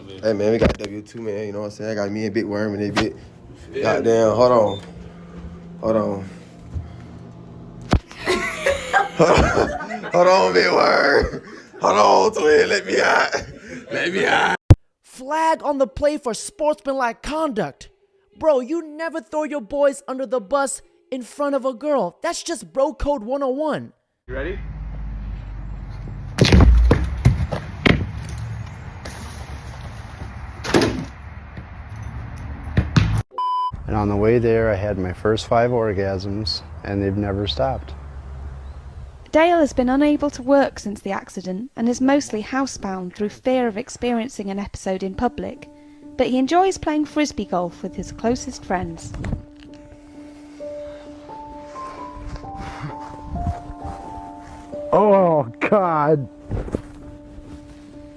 Hey man, we got W2 man, you know what I'm saying? I got me and Big Worm and they bit. Goddamn, hold on. Hold on, Big Worm. Hold on, twin, let me out. Flag on the play for sportsmanlike conduct. Bro, you never throw your boys under the bus in front of a girl. That's just bro code 101. You ready? And on the way there, I had my first 5 orgasms, and they've never stopped. Dale has been unable to work since the accident and is mostly housebound through fear of experiencing an episode in public, but he enjoys playing frisbee golf with his closest friends. Oh, God!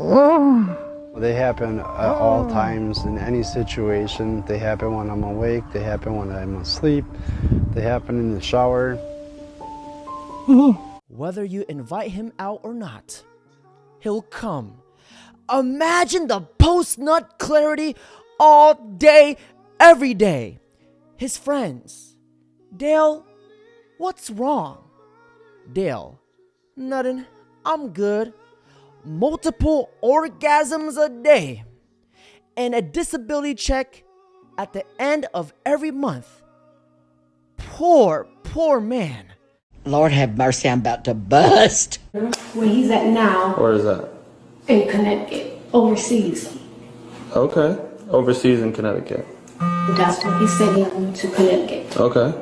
Oh. They happen at all times in any situation. They happen when I'm awake, they happen when I'm asleep, they happen in the shower. Whether you invite him out or not, he'll come. Imagine the post-nut clarity all day, every day. His friends. Dale, what's wrong? Dale, nothing, I'm good. Multiple orgasms a day. And a disability check at the end of every month. Poor man. Lord have mercy, I'm about to bust. Where he's at now. Where is that? In Connecticut, overseas. Okay. Overseas in Connecticut. That's what he said he went to Connecticut. Okay.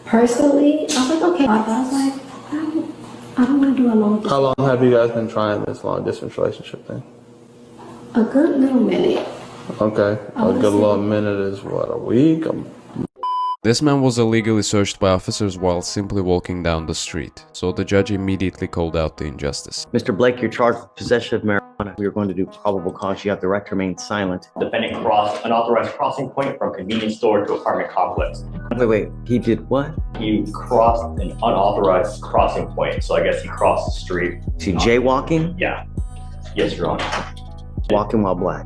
Personally, I was like, okay. But I was like, I don't want to do a long distance. How long have you guys been trying this long distance relationship thing? A good little minute. Okay. A good little minute is what, a week? This man was illegally searched by officers while simply walking down the street, so the judge immediately called out the injustice. Mr. Blake, you're charged with possession of marijuana. We are going to do probable cause. You have the right to remain silent. Defendant crossed unauthorized crossing point from convenience store to apartment complex. Wait, he did what? He crossed an unauthorized crossing point, so I guess he crossed the street. Is he jaywalking? Yeah. Yes, Your Honor. Walking while black.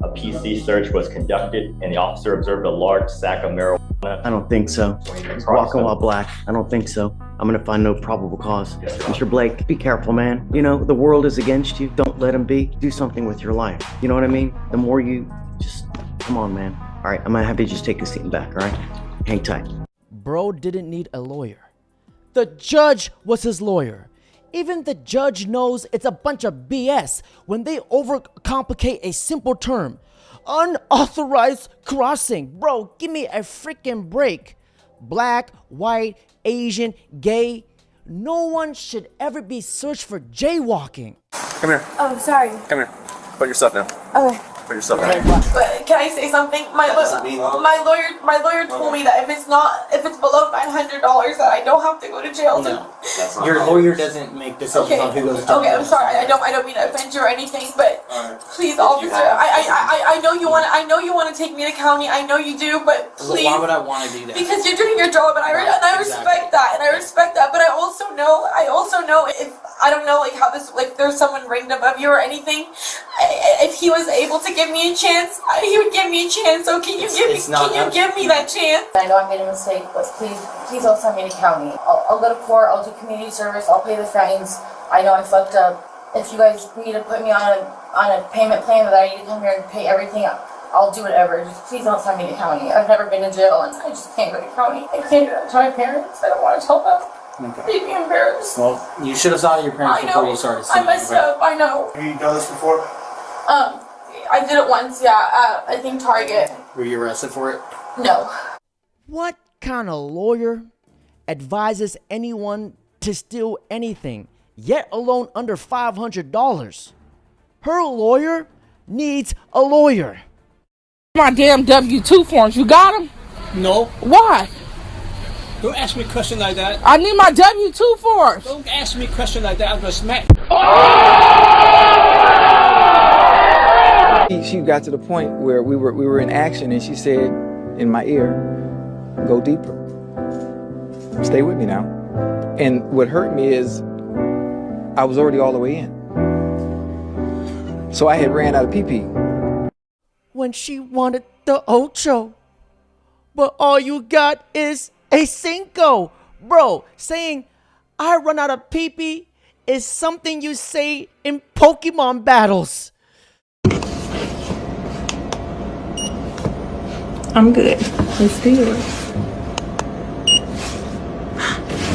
A PC search was conducted and the officer observed a large sack of marijuana. I don't think so. Walking while black. I don't think so. I'm gonna find no probable cause. Yes, Mr. Blake, be careful, man. You know, the world is against you. Don't let him be. Do something with your life. You know what I mean? The more you just, come on, man. All right, I'm gonna have you just take a seat in back, all right? Hang tight. Bro didn't need a lawyer. The judge was his lawyer. Even the judge knows it's a bunch of BS when they overcomplicate a simple term. Unauthorized crossing. Bro, give me a freaking break. Black, white, Asian, gay. No one should ever be searched for jaywalking. Come here. Oh, sorry. Come here. Put your stuff down. Okay. Put your stuff down. But can I say something? My lawyer told me that if it's below $900 that I don't have to go to jail. No, your lawyer doesn't make decisions on who goes to jail. Okay, I'm sorry. I don't mean to offend you or anything, but please, officer, I know you want to take me to county. I know you do, but please. Why would I want to do that? Because you're doing your job, and I respect that, But I also know if I don't know like how this there's someone ranked above you or anything. If he was able to give me a chance, he would give me a chance. So can you give me that chance? I know I made a mistake, but please don't send me to county. I'll go to court. I'll do community service. I'll pay the fines. I know I fucked up. If you guys need to put me on a payment plan that I need to come here and pay everything, I'll do whatever. Just please don't send me to county. I've never been to jail, and I just can't go to county. I can't do that to my parents. I don't want to tell them. Okay. They'd be embarrassed. Well, you should have saw your parents before you started I messed up. I know. Have you done this before? I did it once, yeah, I think Target. Were you arrested for it? No. What kind of lawyer advises anyone to steal anything, yet alone under $500? Her lawyer needs a lawyer. My damn W-2 forms, you got them? No. Why? Don't ask me a question like that. I need my W-2 forms. Don't ask me a question like that. I'm gonna smack. She got to the point where we were in action, and she said in my ear, "Go deeper. Stay with me now." And what hurt me is I was already all the way in. So I had ran out of pee-pee. When she wanted the ocho, but all you got is a cinco. Bro, saying I run out of pee-pee is something you say in Pokemon battles. I'm good. Let's do it.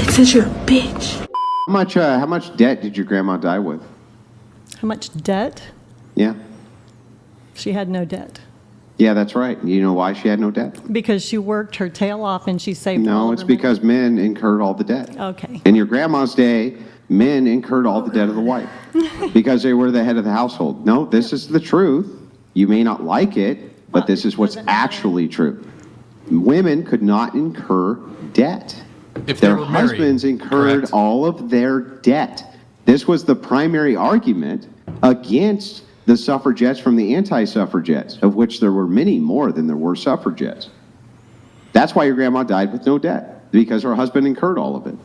It says you're a bitch. How much debt did your grandma die with? How much debt? Yeah. She had no debt. Yeah, that's right. You know why she had no debt? Because she worked her tail off and she saved all No, of it's her because men incurred all the debt. Okay. In your grandma's day, men incurred all the debt of the wife because they were the head of the household. No, this is the truth. You may not like it, but this is what's actually true. Women could not incur debt. If they Their were married, husbands incurred correct. all of their debt. This was the primary argument against the suffragettes from the anti-suffragettes, of which there were many more than there were suffragettes. That's why your grandma died with no debt, because her husband incurred all of it.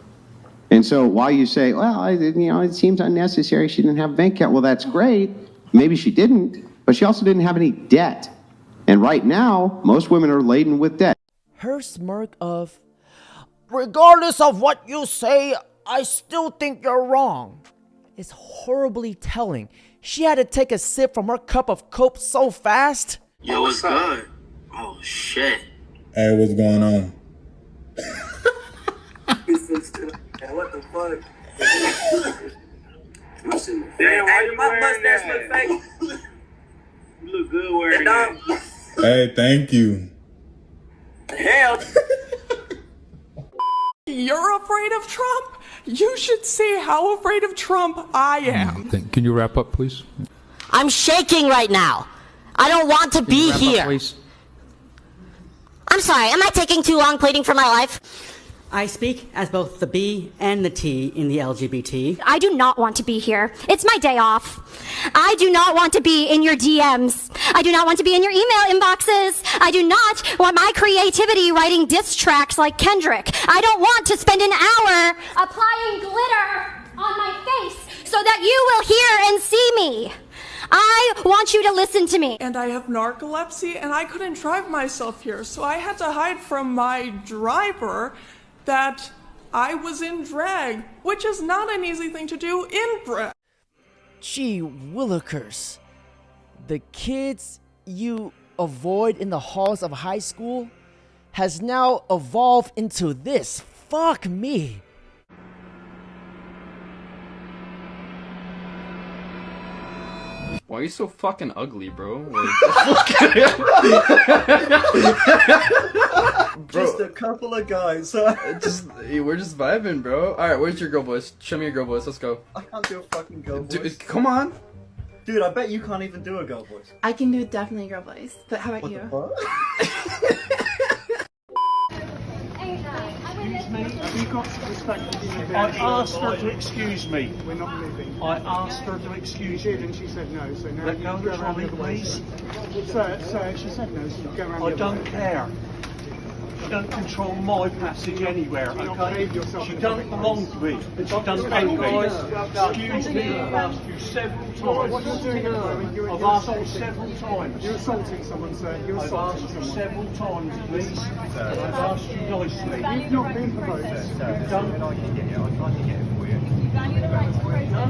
And so while you say, well, it seems unnecessary, she didn't have a bank account, well, that's great. Maybe she didn't, but she also didn't have any debt. And right now, most women are laden with debt. Her smirk of, regardless of what you say, I still think you're wrong, is horribly telling. She had to take a sip from her cup of coke so fast. Yo, what's good? Oh, shit. Hey, what's going on? What the fuck? Damn, why you my mustache look fake? You look good wearing that. Hey, thank you. Hell. You're afraid of Trump? You should see how afraid of Trump I am. Can you wrap up, please? I'm shaking right now. I don't want to be Wrap up, here. please. I'm sorry, am I taking too long pleading for my life? I speak as both the B and the T in the LGBT. I do not want to be here. It's my day off. I do not want to be in your DMs. I do not want to be in your email inboxes. I do not want my creativity writing diss tracks like Kendrick. I don't want to spend an hour applying glitter on my face so that you will hear and see me. I want you to listen to me. And I have narcolepsy and I couldn't drive myself here, so I had to hide from my driver that I was in drag, which is not an easy thing to do in drag. Gee willikers. The kids you avoid in the halls of high school has now evolved into this. Fuck me. Why are you so fucking ugly, bro? Just a couple of guys. We're just vibing, bro. Alright, where's your girl voice? Show me your girl voice, let's go. I can't do a fucking girl voice. Dude, come on! Dude, I bet you can't even do a girl voice. I can do definitely a girl voice, but how about you? Have you got some respect? I asked her to excuse me. We're not moving. I asked her to excuse me. And she said no, so now you go around the other way. Sir, she said no, so you go around the other way. I don't care. She don't control my passage anywhere, okay? She don't belong to me. She don't pay me. Excuse me, I've asked you several times. What you're doing I've asked you several times. You're assaulting someone, sir. You're I've assaulting asked you someone. several times, please. I've asked you nicely. You've not been provoked. You've done. I can get it for you. I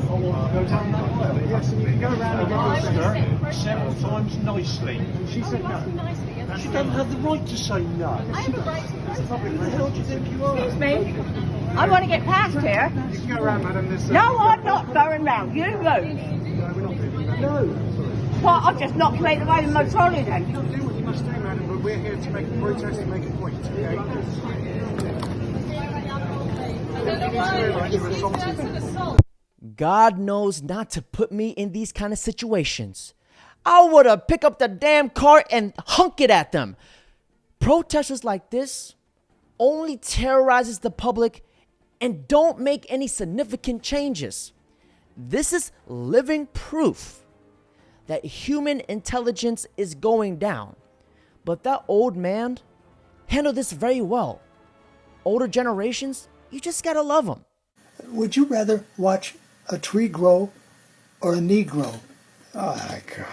want to go down that way. Yes, and you can go around and I've get asked your her several times nicely. She said no. She doesn't have the right to say no. I have a right to. Who the hell do you think you are? Excuse me. I want to get past here. You can go around, madam. This. No, I'm not going round. You move. No, we're not moving. No. Well, I'll just knock you out of the way with my trolley then. You do what you must do, madam, but we're here to make a protest and make a point, okay? God knows not to put me in these kind of situations. I would have picked up the damn car and hunk it at them. Protesters like this only terrorizes the public and don't make any significant changes. This is living proof that human intelligence is going down. But that old man handled this very well. Older generations, you just gotta love them. Would you rather watch a tree grow or a knee grow? Oh my God.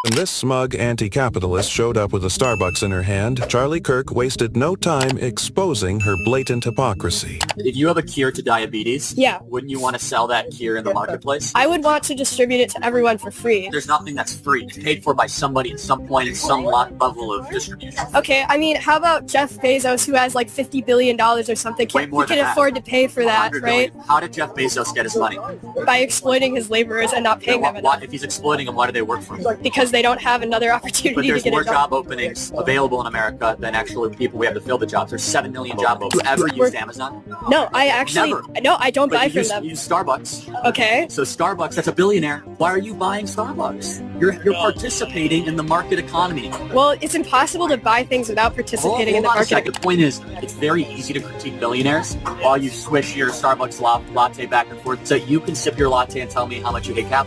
When this smug anti-capitalist showed up with a Starbucks in her hand, Charlie Kirk wasted no time exposing her blatant hypocrisy. If you have a cure to diabetes, wouldn't you want to sell that cure in the marketplace? I would want to distribute it to everyone for free. There's nothing that's free. It's paid for by somebody at some point in some level of distribution. Okay, I mean, how about Jeff Bezos, who has like $50 billion or something? Way more he can than that. afford to pay for that, 100 right? billion. How did Jeff Bezos get his money? By exploiting his laborers and not paying them enough. If he's exploiting them, why do they work for him? Because they don't have another opportunity But to there's get more a job. job openings available in America than actually people we have to fill the jobs. There's 7 million job openings. You ever used Amazon? No, I actually, Never. no, I don't buy from you them. use Starbucks. Okay. So Starbucks, that's a billionaire. Why are you buying Starbucks? You're participating in the market economy. Well, it's impossible to buy things without participating in the Hold on a market. second. The point is, it's very easy to critique billionaires while you swish your Starbucks latte back and forth so you can sip your latte and tell me how much you hate capital.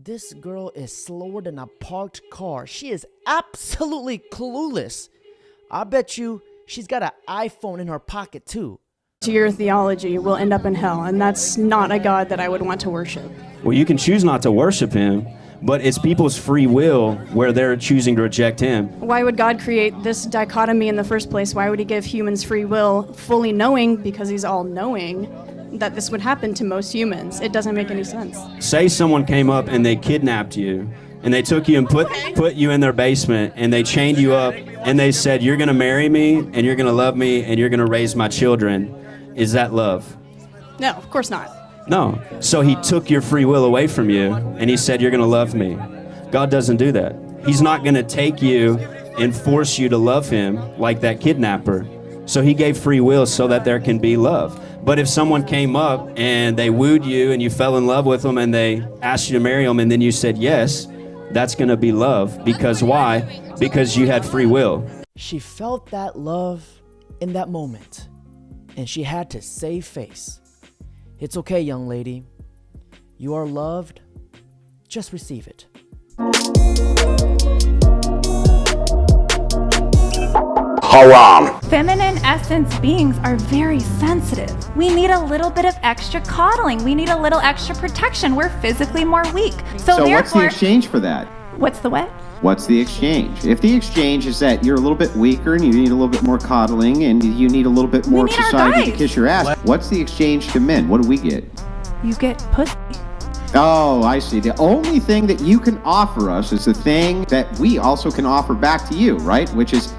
This girl is slower than a parked car. She is absolutely clueless. I bet you she's got an iPhone in her pocket too. Your theology will end up in hell, and that's not a God that I would want to worship. Well, you can choose not to worship him, but it's people's free will where they're choosing to reject him. Why would God create this dichotomy in the first place? Why would he give humans free will, fully knowing, because he's all-knowing, that this would happen to most humans? It doesn't make any sense. Say someone came up and they kidnapped you, and they took you and put you in their basement, and they chained you up, and they said, you're going to marry me, and you're going to love me, and you're going to raise my children. Is that love? No, of course not. No. So he took your free will away from you, and he said, you're going to love me. God doesn't do that. He's not going to take you and force you to love him like that kidnapper. So he gave free will so that there can be love. But if someone came up and they wooed you and you fell in love with them and they asked you to marry them and then you said yes, that's going to be love. Because why? Because you had free will. She felt that love in that moment, and she had to save face. It's okay, young lady. You are loved. Just receive it. Haram. Feminine essence beings are very sensitive. We need a little bit of extra coddling. We need a little extra protection. We're physically more weak. So what's the exchange for that? What's the what? What's the exchange? If the exchange is that you're a little bit weaker and you need a little bit more coddling and you need a little bit more society to kiss your ass, what's the exchange to men? What do we get? You get pussy. Oh, I see. The only thing that you can offer us is the thing that we also can offer back to you, right? Which is,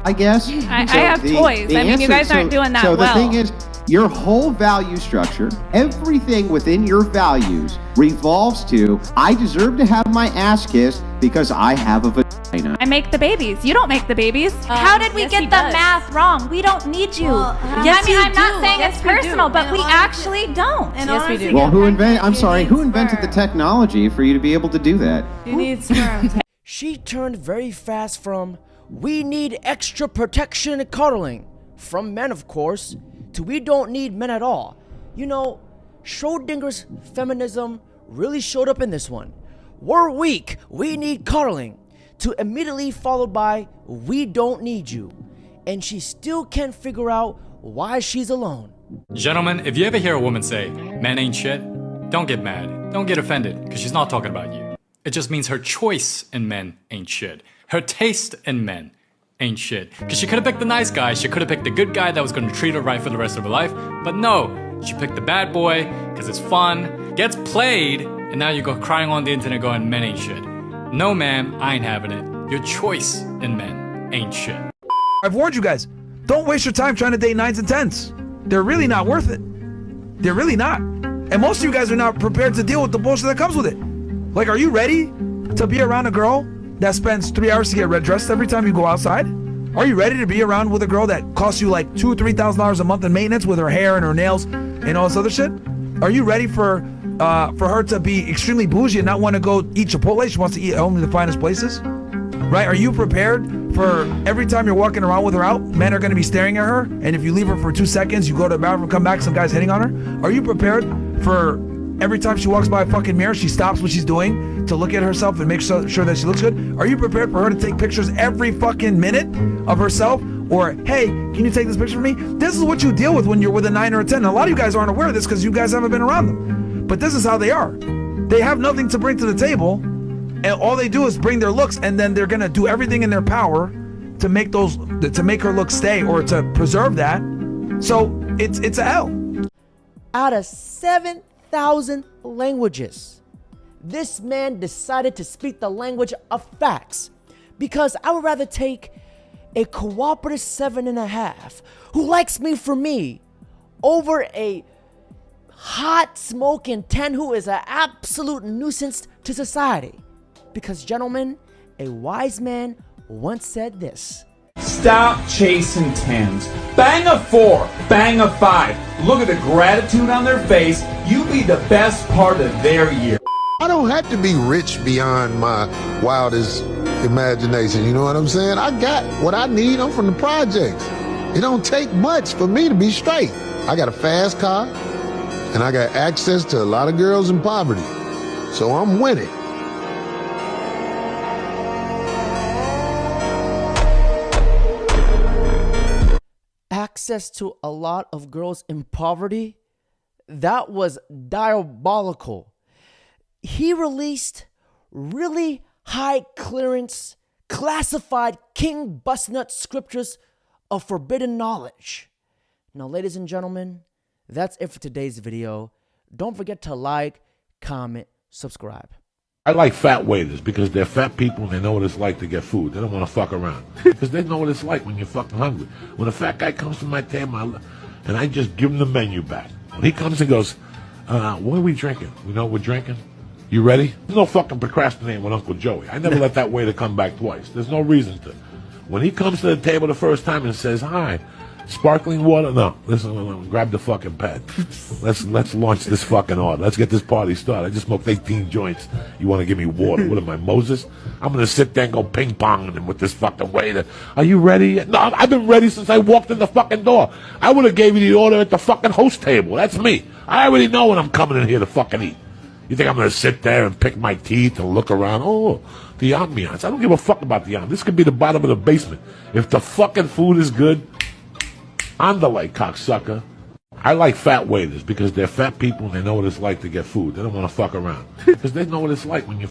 I guess. I have toys. I mean, you guys aren't doing that well. So well. the thing is, your whole value structure, everything within your values revolves to, I deserve to have my ass kissed because I have a vagina. I make the babies. You don't make the babies. How did we get the math wrong? We don't need you. Yes, I mean, you I'm not do. saying Yes, it's we do. personal, but we actually don't. Yes, we do. Well, who invented the technology for you to be able to do that? You need sperm. She turned very fast from, we need extra protection and coddling, from men of course, to we don't need men at all. You know, Schrodinger's feminism really showed up in this one. We're weak, we need coddling, to immediately followed by, we don't need you. And she still can't figure out why she's alone. Gentlemen, if you ever hear a woman say, men ain't shit, don't get mad, don't get offended, because she's not talking about you. It just means her choice in men ain't shit. Her taste in men ain't shit. Because she could have picked the nice guy, she could have picked the good guy that was going to treat her right for the rest of her life, but no, she picked the bad boy because it's fun, gets played, and now you go crying on the internet going, men ain't shit. No ma'am, I ain't having it. Your choice in men ain't shit. I've warned you guys, don't waste your time trying to date 9s and 10s. They're really not worth it. They're really not. And most of you guys are not prepared to deal with the bullshit that comes with it. Like, are you ready to be around a girl that spends 3 hours to get red dressed every time you go outside? Are you ready to be around with a girl that costs you like $2,000 or $3,000 a month in maintenance with her hair and her nails and all this other shit? Are you ready for her to be extremely bougie and not want to go eat Chipotle? She wants to eat at only the finest places? Right? Are you prepared for every time you're walking around with her out, men are going to be staring at her, and if you leave her for 2 seconds, you go to the bathroom, come back, some guy's hitting on her? Are you prepared for every time she walks by a fucking mirror, she stops what she's doing to look at herself and make sure that she looks good? Are you prepared for her to take pictures every fucking minute of herself? Or, hey, can you take this picture of me? This is what you deal with when you're with a 9 or a 10. And a lot of you guys aren't aware of this because you guys haven't been around them. But this is how they are. They have nothing to bring to the table, And all they do is bring their looks, and then they're gonna do everything in their power to make her look stay or to preserve that. So it's a L. Out of 7,000 languages, this man decided to speak the language of facts, because I would rather take a cooperative 7.5 who likes me for me over a hot smoking 10 who is an absolute nuisance to society. Because, gentlemen, a wise man once said this: stop chasing 10s. Bang a 4, bang a 5. Look at the gratitude on their face. You be the best part of their year. I don't have to be rich beyond my wildest imagination, you know what I'm saying? I got what I need. I'm from the projects. It don't take much for me to be straight. I got a fast car, and I got access to a lot of girls in poverty. So I'm winning. Access to a lot of girls in poverty? That was diabolical. He released really high clearance, classified king busnut scriptures of forbidden knowledge. Now, ladies and gentlemen, that's it for today's video. Don't forget to like, comment, subscribe. I like fat waiters because they're fat people and they know what it's like to get food. They don't want to fuck around because they know what it's like when you're fucking hungry. When a fat guy comes to my table and I just give him the menu back. When he comes and goes, what are we drinking? We know what we're drinking? You ready? There's no fucking procrastinating with Uncle Joey. I never let that waiter come back twice. There's no reason to. When he comes to the table the first time and says, hi, sparkling water? No, listen, grab the fucking pad. Let's launch this fucking order. Let's get this party started. I just smoked 18 joints. You want to give me water? What am I, Moses? I'm going to sit there and go ping-pong with this fucking waiter. Are you ready? No, I've been ready since I walked in the fucking door. I would have gave you the order at the fucking host table. That's me. I already know when I'm coming in here to fucking eat. You think I'm going to sit there and pick my teeth and look around? Oh, the ambiance. I don't give a fuck about the ambiance. This could be the bottom of the basement. If the fucking food is good, I'm the light cocksucker. I like fat waiters because they're fat people and they know what it's like to get food. They don't want to fuck around because they know what it's like when you